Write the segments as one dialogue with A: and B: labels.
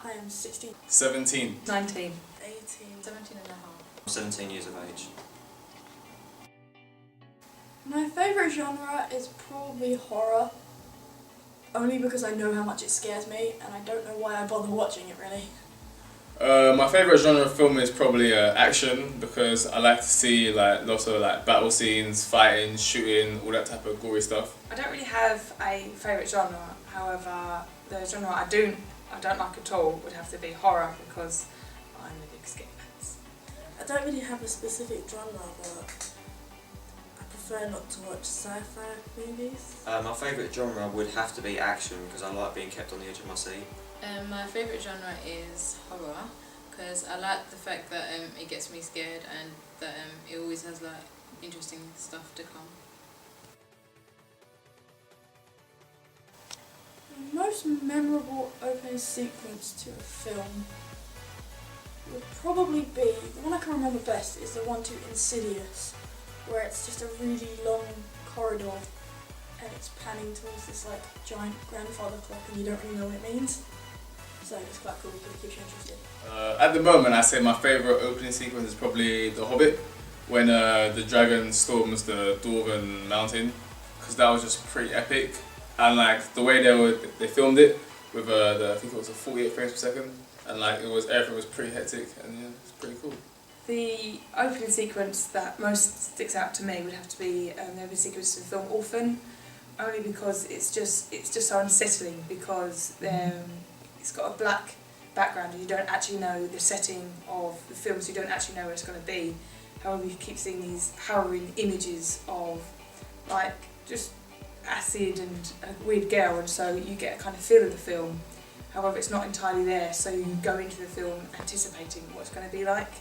A: I am 16.
B: 17.
C: 19.
A: 18.
C: 17 and a half.
D: 17 years of age.
A: My favourite genre is probably horror. Only because I know how much it scares me and I don't know why I bother watching it really.
B: My favourite genre of film is probably action, because I like to see like lots of like battle scenes, fighting, shooting, all that type of gory stuff.
C: I don't really have a favourite genre, however the genre I don't like at all would have to be horror, because I'm a big scaredy pants.
A: I don't really have a specific genre, but I prefer not to watch sci-fi movies.
D: My favourite genre would have to be action, because I like being kept on the edge of my seat.
E: My favourite genre is horror, because I like the fact that it gets me scared and that it always has like interesting stuff to come.
A: The most memorable opening sequence to a film would probably be, the one I can remember best is the one to Insidious, where it's just a really long corridor and it's panning towards this like giant grandfather clock and you don't really know what it means. So it's quite cool because it keeps you interested.
B: At the moment, I say my favourite opening sequence is probably The Hobbit, when the dragon storms the Dwarven mountain, because that was just pretty epic. And like the way they filmed it with I think it was 48 frames per second, and like everything was pretty hectic, and yeah, it's pretty cool.
C: The opening sequence that most sticks out to me would have to be the opening sequence of the film Orphan, only because it's just so unsettling, because it's got a black background and you don't actually know the setting of the film, so you don't actually know where it's going to be. However, you keep seeing these harrowing images of like just acid and a weird girl, and so you get a kind of feel of the film. However, it's not entirely there, so you go into the film anticipating what it's going to be like,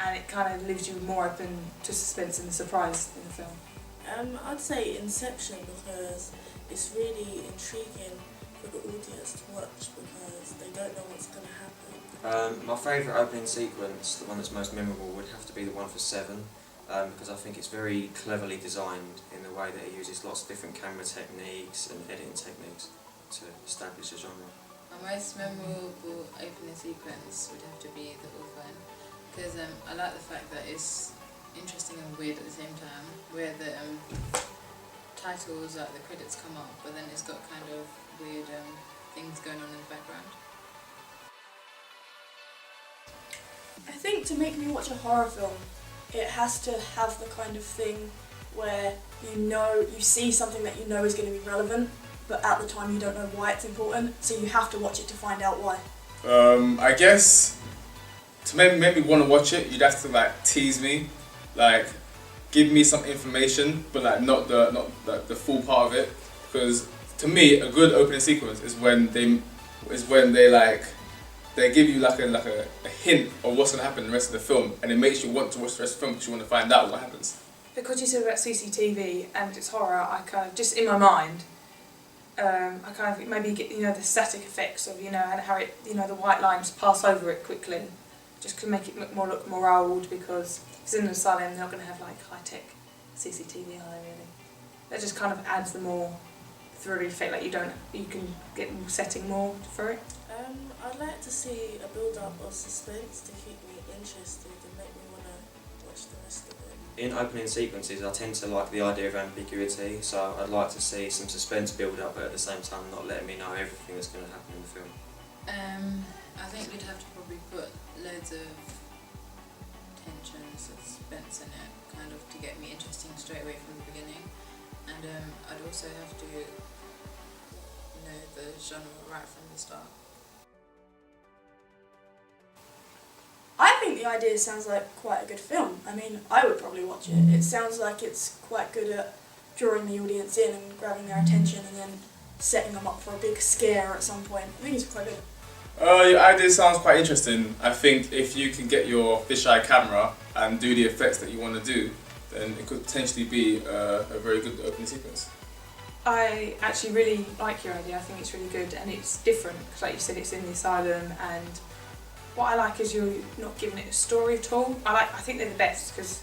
C: and it kind of leaves you more open to suspense and surprise in the film.
A: I'd say Inception, because it's really intriguing for the audience to watch because they don't know what's going to happen.
D: My favourite opening sequence, the one that's most memorable, would have to be the one for Seven, because I think it's very cleverly designed in the way that it uses lots of different camera techniques and editing techniques to establish a genre.
E: My most memorable opening sequence would have to be The Orphan, because I like the fact that it's interesting and weird at the same time, where the titles, like the credits come up, but then it's got kind of weird things going on in the background.
A: I think to make me watch a horror film, it has to have the kind of thing where you see something that you know is going to be relevant, but at the time you don't know why it's important, so you have to watch it to find out why.
B: I guess to make me want to watch it, you'd have to like tease me, like give me some information, but like not the full part of it. Because to me, a good opening sequence is when they give you like a hint of what's gonna happen in the rest of the film, and it makes you want to watch the rest of the film because you want to find out what happens.
C: Because you said about CCTV and it's horror, I kind of, just in my mind, I kind of maybe get the static effects of and how it the white lines pass over it quickly, just can make it look more old, because it's in an asylum, they're not going to have like high tech CCTV, are they really? That just kind of adds the more thrill effect, like you can get setting more for it.
A: I'd like to see a build-up of suspense to keep me interested and make me want to watch the rest of it.
D: In opening sequences, I tend to like the idea of ambiguity, so I'd like to see some suspense build up, but at the same time not letting me know everything that's going to happen in the film.
E: I think we'd have to probably put loads of tension, suspense in it, kind of to get me interesting straight away from the beginning. And I'd also have to know the genre right from the start.
A: I think the idea sounds like quite a good film. I mean, I would probably watch it. It sounds like it's quite good at drawing the audience in and grabbing their attention and then setting them up for a big scare at some point. I think it's quite good.
B: Your idea sounds quite interesting. I think if you can get your fisheye camera and do the effects that you want to do, then it could potentially be a very good opening sequence.
C: I actually really like your idea. I think it's really good and it's different, because like you said, it's in the asylum, and what I like is you're not giving it a story at all. I think they're the best, because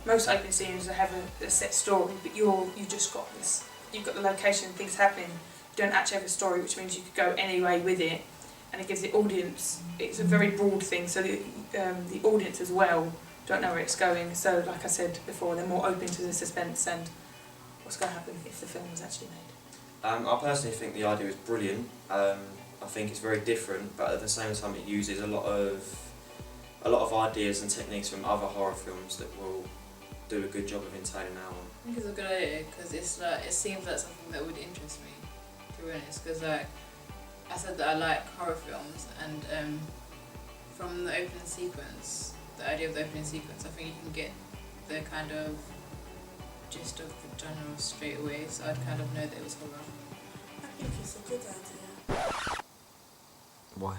C: most opening scenes have a set story, but you've just got this. You've got the location, things happening. You don't actually have a story, which means you could go any way with it. and it gives the audience, it's a very broad thing, so the audience as well don't know where it's going. So like I said before, they're more open to the suspense and what's going to happen if the film was actually made.
D: I personally think the idea is brilliant. I think it's very different, but at the same time it uses a lot of ideas and techniques from other horror films that will do a good job of entailing our one.
E: I think it's a good idea because it's like it seems like something that would interest me, to be honest. Because like I said that I like horror films, and from the opening sequence, the idea of the opening sequence, I think you can get the kind of gist of the genre straight away. So I'd kind of know that it was horror.
A: I think it's a good idea
D: Why?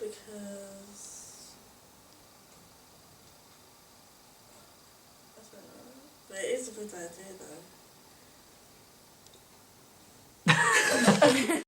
A: because I don't know, but it is a good idea though.